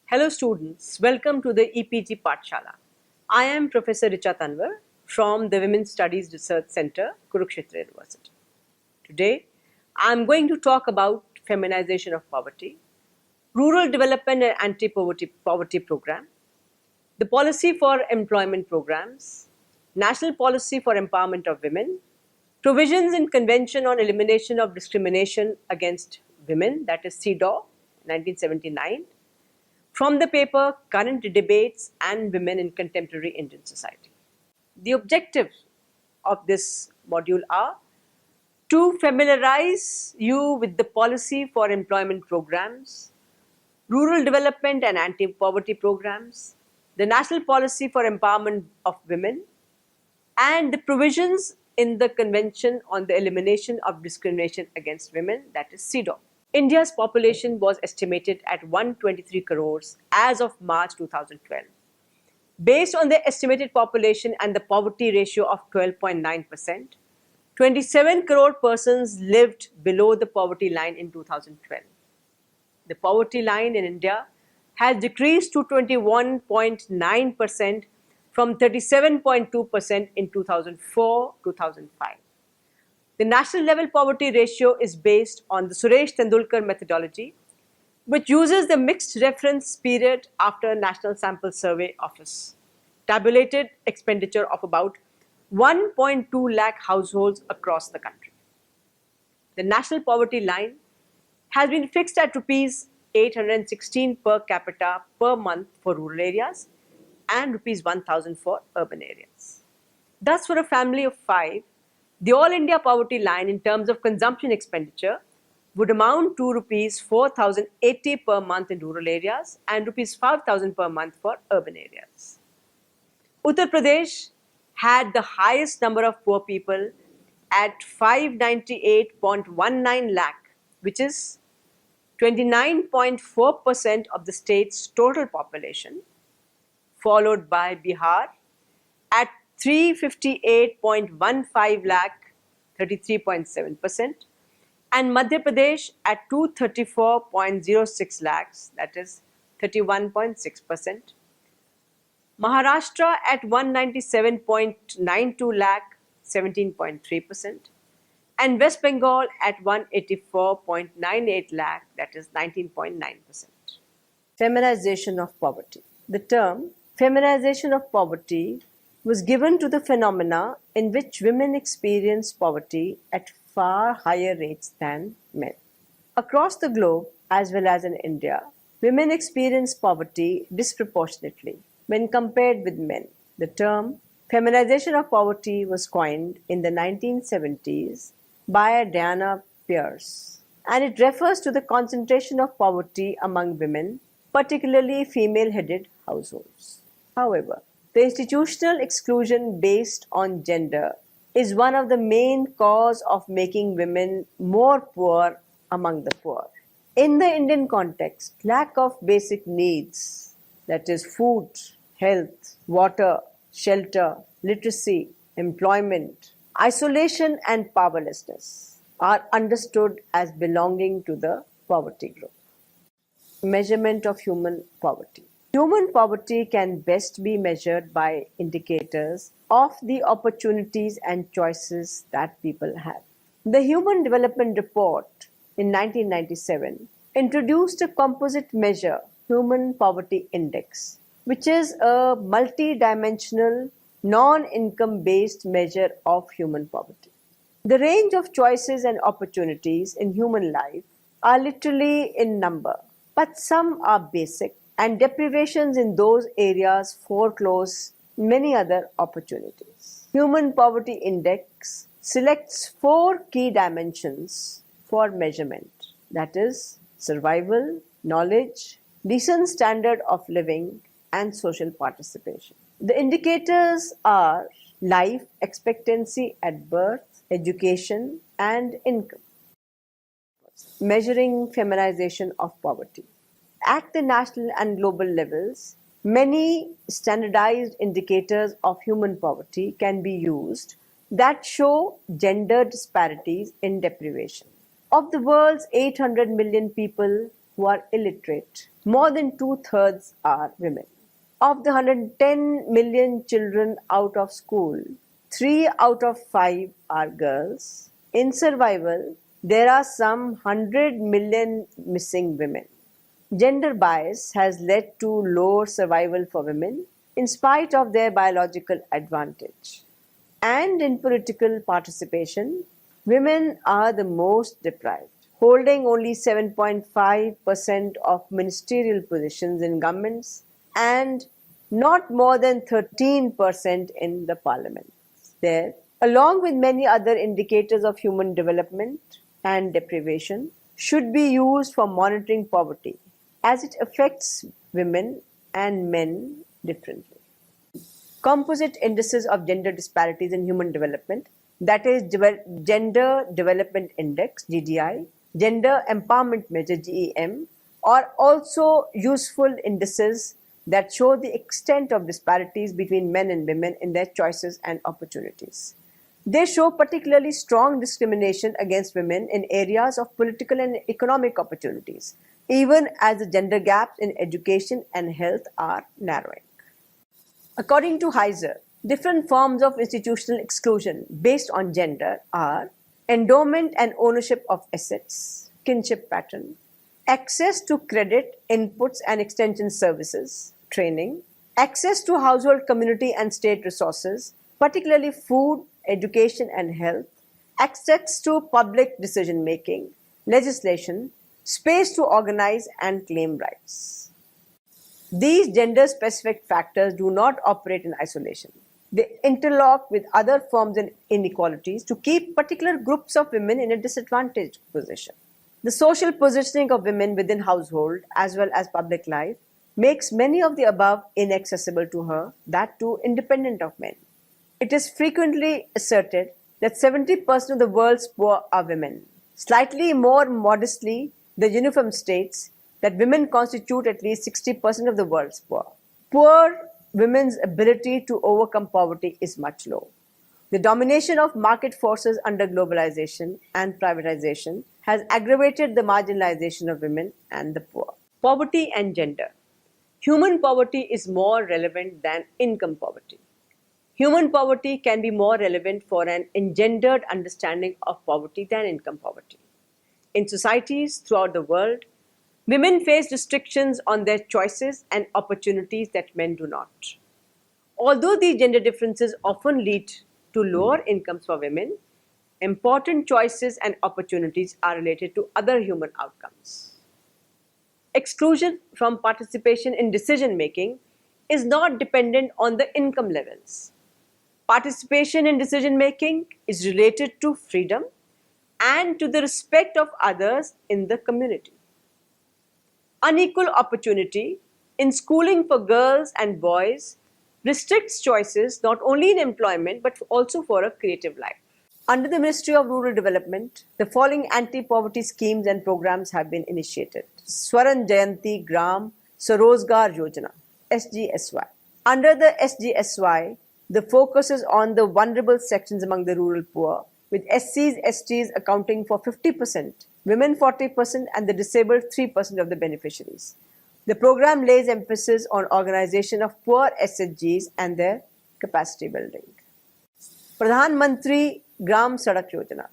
Hello students, welcome to the EPG Pathshala. I am Professor Richa Tanwar from the Women's Studies Research Center, Kurukshetra University. Today, I am going to talk about feminization of poverty, rural development and anti-poverty program, the policy for employment programs, national policy for empowerment of women, provisions in Convention on Elimination of Discrimination Against Women, that is CEDAW, 1979, from the paper Current Debates and Women in Contemporary Indian Society. The objectives of this module are to familiarize you with the policy for employment programs, rural development and anti-poverty programs, the national policy for empowerment of women, and the provisions in the Convention on the Elimination of Discrimination Against Women, that is CEDAW. India's population was estimated at 123 crores as of March 2012. Based on the estimated population and the poverty ratio of 12.9%, 27 crore persons lived below the poverty line in 2012. The poverty line in India has decreased to 21.9% from 37.2% in 2004-2005. The national level poverty ratio is based on the Suresh Tendulkar methodology, which uses the mixed reference period after National Sample Survey Office, tabulated expenditure of about 1.2 lakh households across the country. The national poverty line has been fixed at rupees 816 per capita per month for rural areas and rupees 1000 for urban areas. Thus, for a family of 5, the All India poverty line in terms of consumption expenditure would amount to rupees 4080 per month in rural areas and rupees 5000 per month for urban areas. Uttar Pradesh had the highest number of poor people at 598.19 lakh, which is 29.4% of the state's total population, followed by Bihar at 358.15 lakh, 33.7%, and Madhya Pradesh at 234.06 lakhs, that is 31.6%, Maharashtra at 197.92 lakh, 17.3%, and West Bengal at 184.98 lakh, that is 19.9%. Feminization of poverty. The term feminization of poverty was given to the phenomena in which women experience poverty at far higher rates than men. Across the globe, as well as in India, women experience poverty disproportionately when compared with men. The term feminization of poverty was coined in the 1970s by Diana Pierce, and it refers to the concentration of poverty among women, particularly female-headed households. However, the institutional exclusion based on gender is one of the main causes of making women more poor among the poor. In the Indian context, lack of basic needs, that is food, health, water, shelter, literacy, employment, isolation and powerlessness are understood as belonging to the poverty group. Measurement of human poverty. Human poverty can best be measured by indicators of the opportunities and choices that people have. The Human Development Report in 1997 introduced a composite measure, Human Poverty Index, which is a multi-dimensional, non-income based measure of human poverty. The range of choices and opportunities in human life are literally in number, but some are basic, and deprivations in those areas foreclose many other opportunities. Human Poverty Index selects 4 key dimensions for measurement, that is, survival, knowledge, decent standard of living, and social participation. The indicators are life expectancy at birth, education, and income. Measuring feminization of poverty. At the national and global levels, many standardized indicators of human poverty can be used that show gender disparities in deprivation. Of the world's 800 million people, who are illiterate. More than two-thirds are women. Of the 110 million children out of school, 3 out of 5 are girls. In survival, there are some 100 million missing women. Gender bias has led to lower survival for women in spite of their biological advantage. And in political participation, women are the most deprived, holding only 7.5% of ministerial positions in governments and not more than 13% in the parliament. There, along with many other indicators of human development and deprivation, should be used for monitoring poverty, as it affects women and men differently. Composite indices of gender disparities in human development, that is Gender Development Index, GDI, Gender Empowerment Measure, GEM, are also useful indices that show the extent of disparities between men and women in their choices and opportunities. They show particularly strong discrimination against women in areas of political and economic opportunities, even as the gender gaps in education and health are narrowing. According to Heiser, different forms of institutional exclusion based on gender are endowment and ownership of assets, kinship pattern, access to credit, inputs and extension services, training, access to household, community and state resources, particularly food, education and health, access to public decision making, legislation, space to organize and claim rights. These gender-specific factors do not operate in isolation. They interlock with other forms of inequalities to keep particular groups of women in a disadvantaged position. The social positioning of women within household as well as public life makes many of the above inaccessible to her, that too independent of men. It is frequently asserted that 70% of the world's poor are women. Slightly more modestly, the UNIFEM states that women constitute at least 60% of the world's poor. Poor women's ability to overcome poverty is much low. The domination of market forces under globalization and privatization has aggravated the marginalization of women and the poor. Poverty and gender. Human poverty is more relevant than income poverty. Human poverty can be more relevant for an engendered understanding of poverty than income poverty. In societies throughout the world, women face restrictions on their choices and opportunities that men do not. Although these gender differences often lead to lower incomes for women, important choices and opportunities are related to other human outcomes. Exclusion from participation in decision making is not dependent on the income levels. Participation in decision making is related to freedom and to the respect of others in the community. Unequal opportunity in schooling for girls and boys restricts choices not only in employment but also for a creative life. Under the Ministry of Rural Development, the following anti-poverty schemes and programs have been initiated. Swaran Jayanti Gram Swarozgar Yojana, SGSY. Under the SGSY, the focus is on the vulnerable sections among the rural poor, with SCs, STs accounting for 50%, women 40%, and the disabled 3% of the beneficiaries. The program lays emphasis on organization of poor SHGs and their capacity building. Pradhan Mantri Gram Sadak Yojana.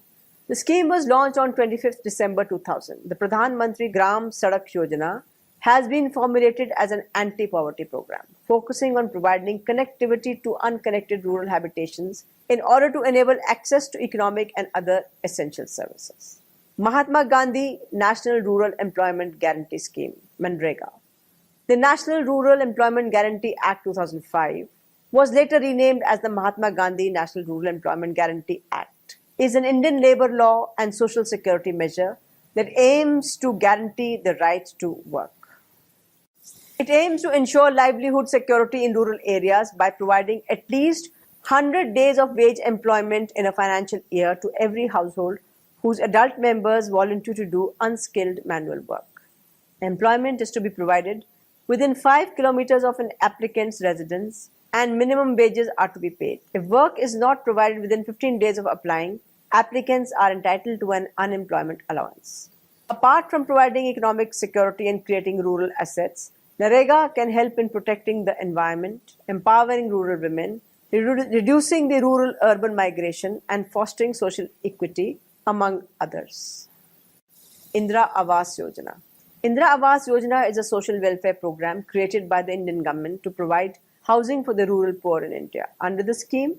The scheme was launched on 25th December 2000. The Pradhan Mantri Gram Sadak Yojana has been formulated as an anti-poverty program, focusing on providing connectivity to unconnected rural habitations in order to enable access to economic and other essential services. Mahatma Gandhi National Rural Employment Guarantee Scheme, MNREGA. The National Rural Employment Guarantee Act 2005 was later renamed as the Mahatma Gandhi National Rural Employment Guarantee Act, is an Indian labor law and social security measure that aims to guarantee the right to work. It aims to ensure livelihood security in rural areas by providing at least 100 days of wage employment in a financial year to every household whose adult members volunteer to do unskilled manual work. Employment is to be provided within 5 kilometers of an applicant's residence, and minimum wages are to be paid. If work is not provided within 15 days of applying, applicants are entitled to an unemployment allowance. Apart from providing economic security and creating rural assets, NREGA can help in protecting the environment, empowering rural women, reducing the rural-urban migration, and fostering social equity, among others. Indira Awas Yojana. Indira Awas Yojana is a social welfare program created by the Indian government to provide housing for the rural poor in India. Under the scheme,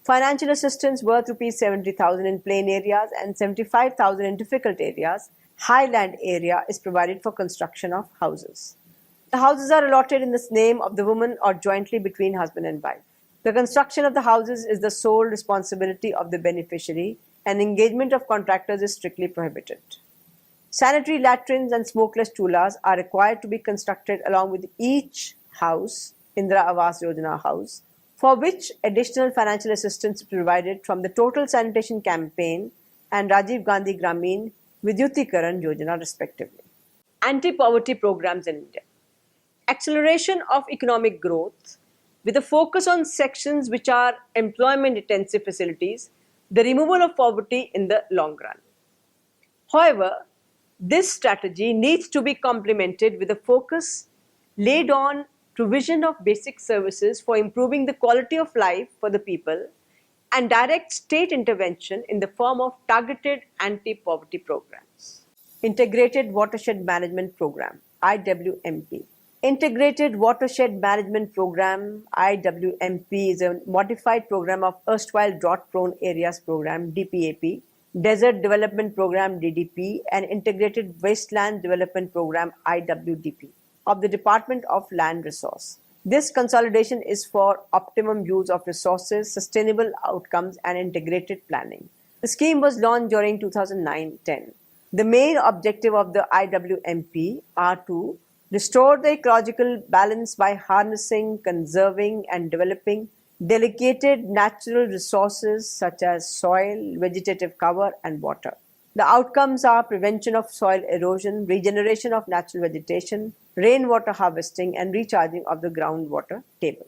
financial assistance worth Rs 70,000 in plain areas and 75,000 in difficult areas, highland area is provided for construction of houses. The houses are allotted in the name of the woman or jointly between husband and wife. The construction of the houses is the sole responsibility of the beneficiary, and engagement of contractors is strictly prohibited. Sanitary latrines and smokeless chulas are required to be constructed along with each house, Indira Awas Yojana house, for which additional financial assistance is provided from the Total Sanitation Campaign and Rajiv Gandhi Gramin Vidyutikaran Yojana respectively. Anti-poverty programs in India. Acceleration of economic growth with a focus on sections which are employment-intensive facilities, the removal of poverty in the long run. However, this strategy needs to be complemented with a focus laid on provision of basic services for improving the quality of life for the people and direct state intervention in the form of targeted anti-poverty programs. Integrated Watershed Management Program, IWMP. Integrated Watershed Management Program, IWMP, is a modified program of erstwhile drought-prone areas program, DPAP, Desert Development Program DDP, and Integrated Wasteland Development Program IWDP of the Department of Land Resource. This consolidation is for optimum use of resources, sustainable outcomes, and integrated planning. The scheme was launched during 2009-10. The main objective of the IWMP are to restore the ecological balance by harnessing, conserving, and developing delicate natural resources such as soil, vegetative cover, and water. The outcomes are prevention of soil erosion, regeneration of natural vegetation, rainwater harvesting, and recharging of the groundwater table.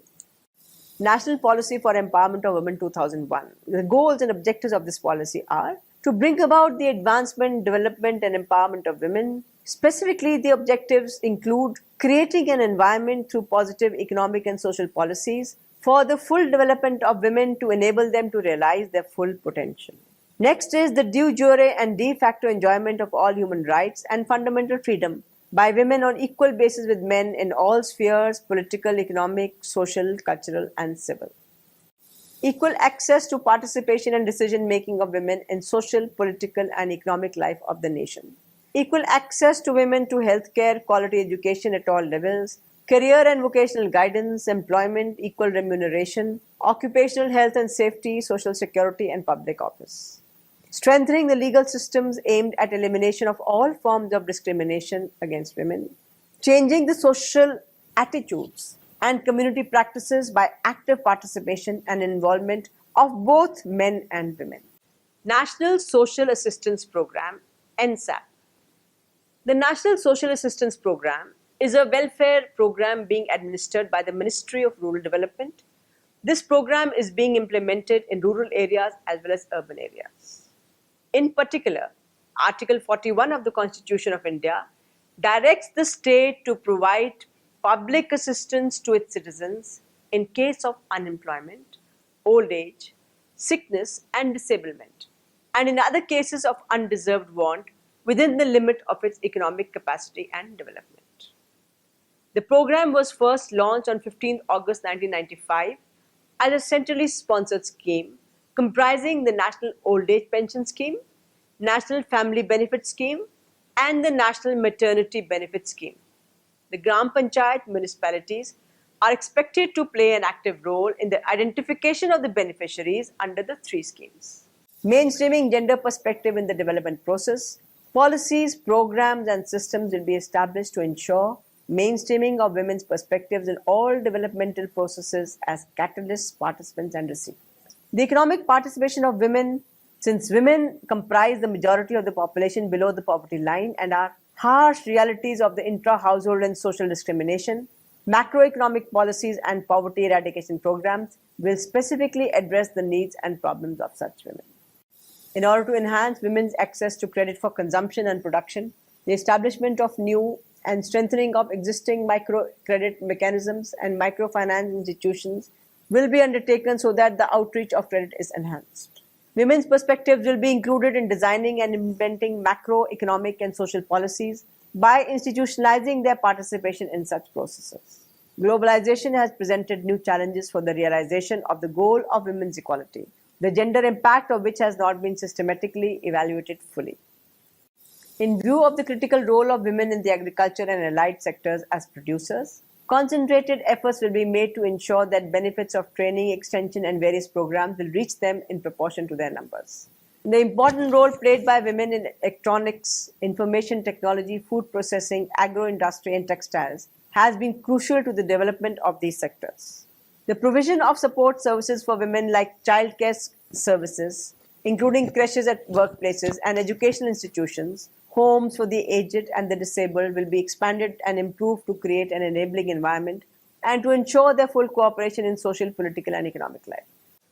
National Policy for Empowerment of Women 2001. The goals and objectives of this policy are to bring about the advancement, development, and empowerment of women. Specifically, the objectives include creating an environment through positive economic and social policies for the full development of women to enable them to realize their full potential. Next is the de jure and de facto enjoyment of all human rights and fundamental freedom by women on equal basis with men in all spheres, political, economic, social, cultural, and civil. Equal access to participation and decision making of women in social, political, and economic life of the nation. Equal access to women to healthcare, quality education at all levels, career and vocational guidance, employment, equal remuneration, occupational health and safety, social security, and public office. Strengthening the legal systems aimed at elimination of all forms of discrimination against women. Changing the social attitudes and community practices by active participation and involvement of both men and women. National Social Assistance Program, NSAP. The National Social Assistance Program is a welfare program being administered by the Ministry of Rural Development. This program is being implemented in rural areas as well as urban areas. In particular, Article 41 of the Constitution of India directs the state to provide public assistance to its citizens in case of unemployment, old age, sickness, and disablement, and in other cases of undeserved want within the limit of its economic capacity and development. The program was first launched on 15 August 1995 as a centrally sponsored scheme comprising the National Old Age Pension Scheme, National Family Benefit Scheme, and the National Maternity Benefit Scheme. The Gram Panchayat municipalities are expected to play an active role in the identification of the beneficiaries under the three schemes. Mainstreaming gender perspective in the development process. Policies, programs, and systems will be established to ensure mainstreaming of women's perspectives in all developmental processes as catalysts, participants, and recipients. The economic participation of women, since women comprise the majority of the population below the poverty line and are harsh realities of the intra-household and social discrimination, macroeconomic policies and poverty eradication programs will specifically address the needs and problems of such women. In order to enhance women's access to credit for consumption and production, The establishment of new and strengthening of existing microcredit mechanisms and microfinance institutions will be undertaken so that the outreach of credit is enhanced. Women's perspectives will be included in designing and implementing macroeconomic and social policies by institutionalizing their participation in such processes. Globalization has presented new challenges for the realization of the goal of women's equality, the gender impact of which has not been systematically evaluated fully. In view of the critical role of women in the agriculture and allied sectors as producers, concentrated efforts will be made to ensure that benefits of training, extension, and various programs will reach them in proportion to their numbers. The important role played by women in electronics, information technology, food processing, agro-industry, and textiles has been crucial to the development of these sectors. The provision of support services for women like childcare services, including creches at workplaces and educational institutions, homes for the aged and the disabled will be expanded and improved to create an enabling environment and to ensure their full cooperation in social, political, and economic life.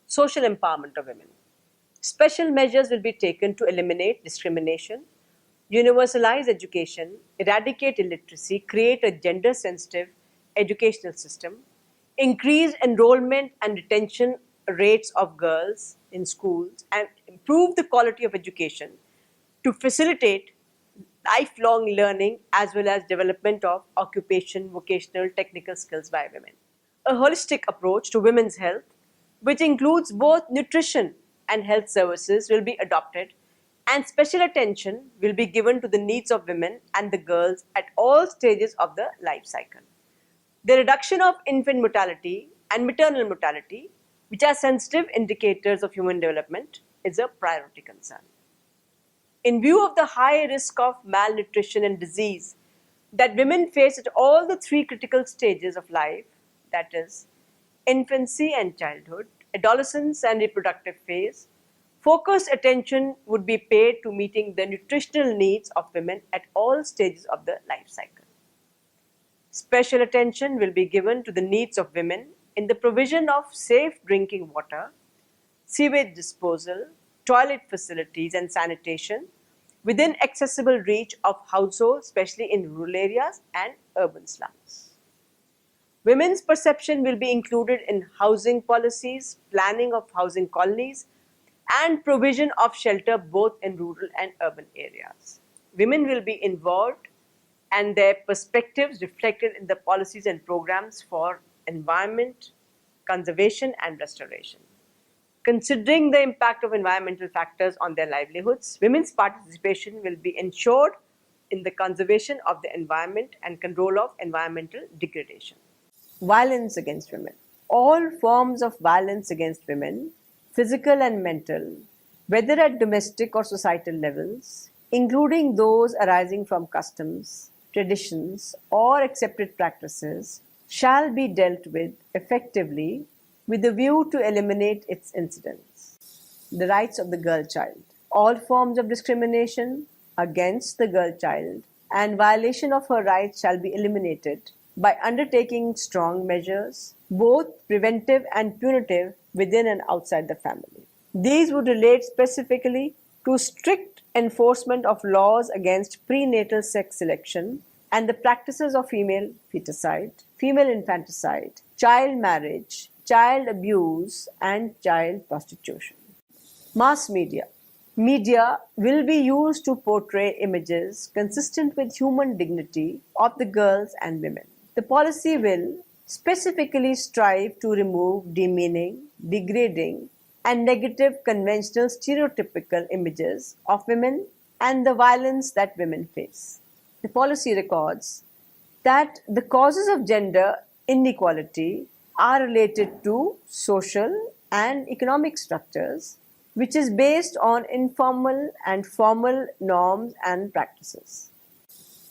Social empowerment of women. Special measures will be taken to eliminate discrimination, universalize education, eradicate illiteracy, create a gender sensitive educational system, increase enrollment and retention rates of girls in schools, and improve the quality of education to facilitate lifelong learning as well as development of occupation, vocational, technical skills by women. A holistic approach to women's health, which includes both nutrition and health services, will be adopted, and special attention will be given to the needs of women and the girls at all stages of the life cycle. The reduction of infant mortality and maternal mortality, which are sensitive indicators of human development, is a priority concern. In view of the high risk of malnutrition and disease that women face at all the three critical stages of life, that is, infancy and childhood, adolescence and reproductive phase, focused attention would be paid to meeting the nutritional needs of women at all stages of the life cycle. Special attention will be given to the needs of women in the provision of safe drinking water, sewage disposal, toilet facilities, and sanitation within accessible reach of households, especially in rural areas and urban slums. Women's perception will be included in housing policies, planning of housing colonies, and provision of shelter both in rural and urban areas. Women will be involved and their perspectives reflected in the policies and programs for environment, conservation, and restoration. Considering the impact of environmental factors on their livelihoods, women's participation will be ensured in the conservation of the environment and control of environmental degradation. Violence against women. All forms of violence against women, physical and mental, whether at domestic or societal levels, including those arising from customs, traditions, or accepted practices, shall be dealt with effectively with a view to eliminate its incidence. The rights of the girl child. All forms of discrimination against the girl child and violation of her rights shall be eliminated by undertaking strong measures, both preventive and punitive, within and outside the family. These would relate specifically to strict enforcement of laws against prenatal sex selection and the practices of female feticide, female infanticide, child marriage, child abuse, and child prostitution. Mass media. Media will be used to portray images consistent with human dignity of the girls and women. The policy will specifically strive to remove demeaning, degrading, and negative conventional stereotypical images of women and the violence that women face. The policy records that the causes of gender inequality are related to social and economic structures, which is based on informal and formal norms and practices.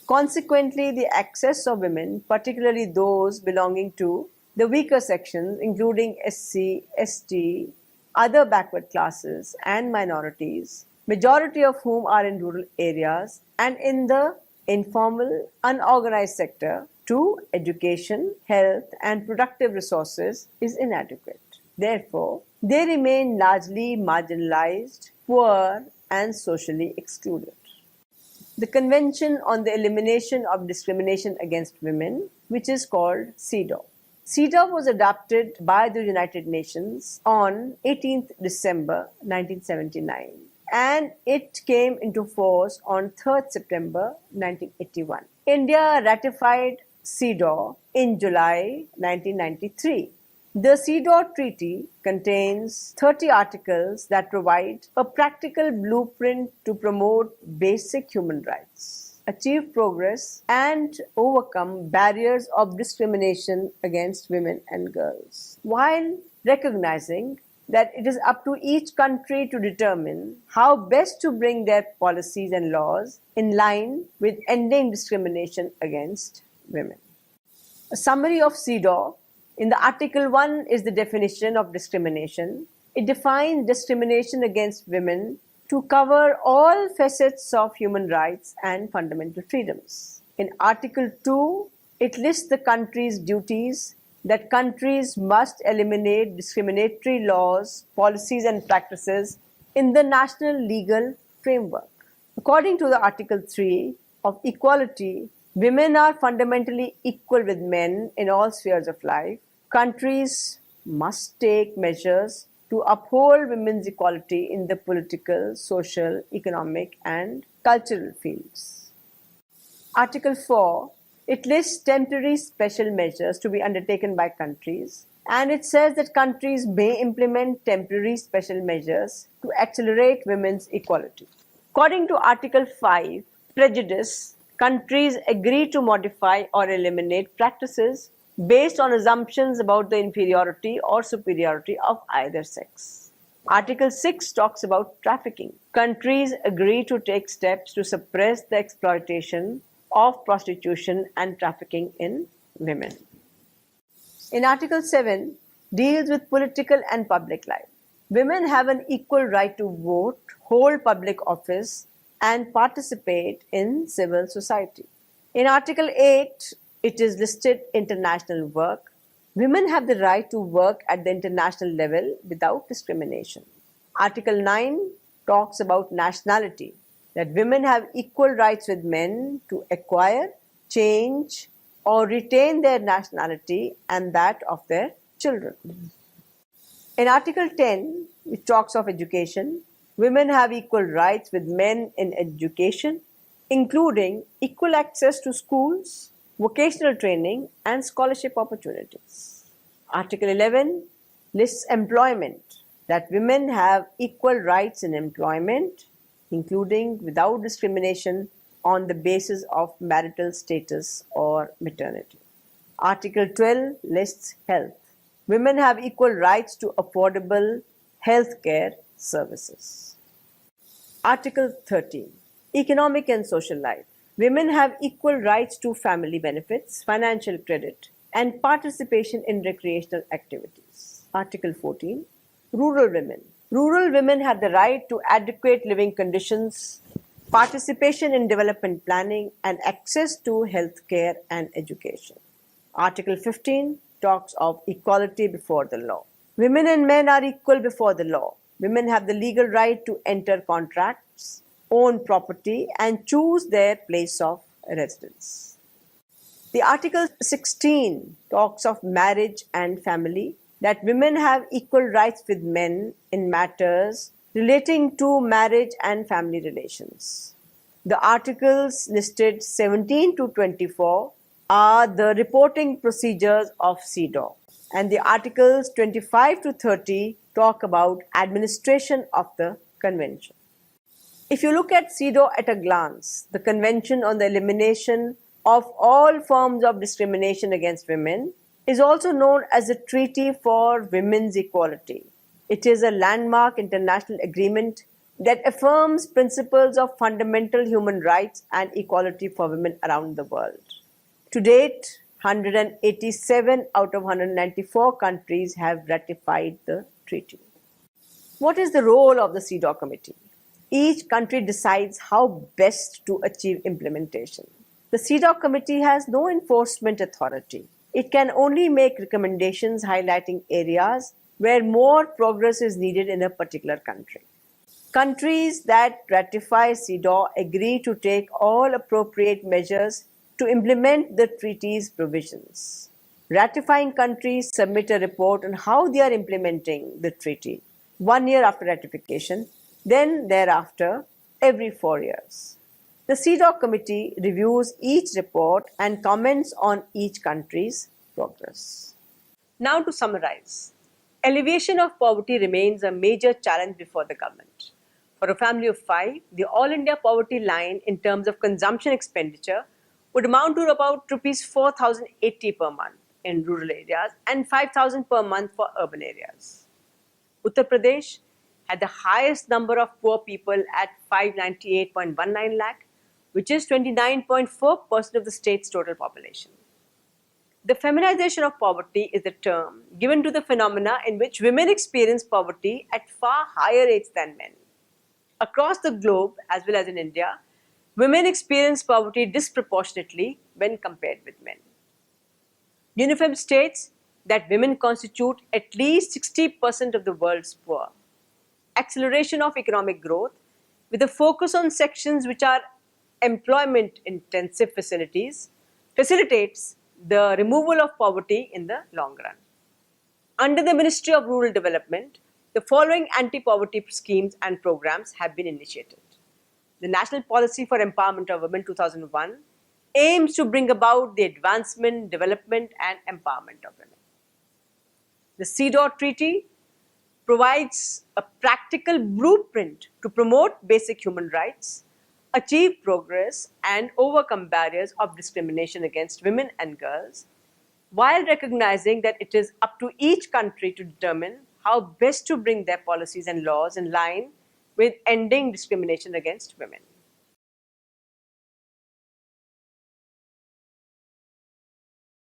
Consequently, the access of women, particularly those belonging to the weaker sections, including SC, ST, other backward classes, and minorities, majority of whom are in rural areas and in the informal, unorganized sector, to education, health, and productive resources is inadequate. Therefore, they remain largely marginalized, poor, and socially excluded. the Convention on the Elimination of Discrimination Against Women, which is called CEDAW. CEDAW was adopted by the United Nations on 18th December 1979 and it came into force on 3rd September 1981. India ratified CEDAW in July 1993. The CEDAW Treaty contains 30 articles that provide a practical blueprint to promote basic human rights, achieve progress, and overcome barriers of discrimination against women and girls, while recognizing that it is up to each country to determine how best to bring their policies and laws in line with ending discrimination against women. A summary of CEDAW. In the Article 1 is the definition of discrimination. It defines discrimination against women to cover all facets of human rights and fundamental freedoms. In Article 2, it lists the country's duties that countries must eliminate discriminatory laws, policies, and practices in the national legal framework. According to the Article 3 of equality, women are fundamentally equal with men in all spheres of life. Countries must take measures to uphold women's equality in the political, social, economic, and cultural fields. Article 4, it lists temporary special measures to be undertaken by countries, and it says that countries may implement temporary special measures to accelerate women's equality. According to Article 5, prejudice, countries agree to modify or eliminate practices based on assumptions about the inferiority or superiority of either sex. Article 6 talks about trafficking. Countries agree to take steps to suppress the exploitation of prostitution and trafficking in women. In Article 7, deals with political and public life. Women have an equal right to vote, hold public office, and participate in civil society. In Article 8, it is listed international work. Women have the right to work at the international level without discrimination. Article 9 talks about nationality, that women have equal rights with men to acquire, change, or retain their nationality and that of their children. In Article 10, which talks of education, women have equal rights with men in education, including equal access to schools, vocational training, and scholarship opportunities. Article 11 lists employment, that women have equal rights in employment, including without discrimination on the basis of marital status or maternity. Article 12 lists health. Women have equal rights to affordable health care services. Article 13, economic and social life. Women have equal rights to family benefits, financial credit, and participation in recreational activities. Article 14, rural women. Rural women have the right to adequate living conditions, participation in development planning, and access to health care and education. Article 15 talks of equality before the law. Women and men are equal before the law. Women have the legal right to enter contracts, own property, and choose their place of residence. The Article 16 talks of marriage and family, that women have equal rights with men in matters relating to marriage and family relations. The articles listed 17 to 24 are the reporting procedures of CEDAW, and the articles 25 to 30 talk about administration of the convention. If you look at CEDAW at a glance, the Convention on the Elimination of All Forms of Discrimination Against Women is also known as the Treaty for Women's Equality. It is a landmark international agreement that affirms principles of fundamental human rights and equality for women around the world. To date, 187 out of 194 countries have ratified the treaty. What is the role of the CEDAW Committee? Each country decides how best to achieve implementation. The CEDAW Committee has no enforcement authority. It can only make recommendations highlighting areas where more progress is needed in a particular country. Countries that ratify CEDAW agree to take all appropriate measures to implement the treaty's provisions. Ratifying countries submit a report on how they are implementing the treaty 1 year after ratification, then thereafter every 4 years. The CEDAW committee reviews each report and comments on each country's progress. Now to summarize, alleviation of poverty remains a major challenge before the government. For a family of 5, the All India poverty line in terms of consumption expenditure would amount to about Rs 4,080 per month in rural areas and 5,000 per month for urban areas. Uttar Pradesh had the highest number of poor people at 598.19 lakh, which is 29.4% of the state's total population. The feminization of poverty is the term given to the phenomena in which women experience poverty at far higher rates than men. Across the globe, as well as in India, women experience poverty disproportionately when compared with men. UNIFEM states that women constitute at least 60% of the world's poor. Acceleration of economic growth with a focus on sections which are employment-intensive facilitates the removal of poverty in the long run. Under the Ministry of Rural Development, the following anti-poverty schemes and programs have been initiated. The National Policy for Empowerment of Women 2001 aims to bring about the advancement, development and empowerment of women. The CEDAW Treaty provides a practical blueprint to promote basic human rights, achieve progress and overcome barriers of discrimination against women and girls, while recognizing that it is up to each country to determine how best to bring their policies and laws in line with ending discrimination against women.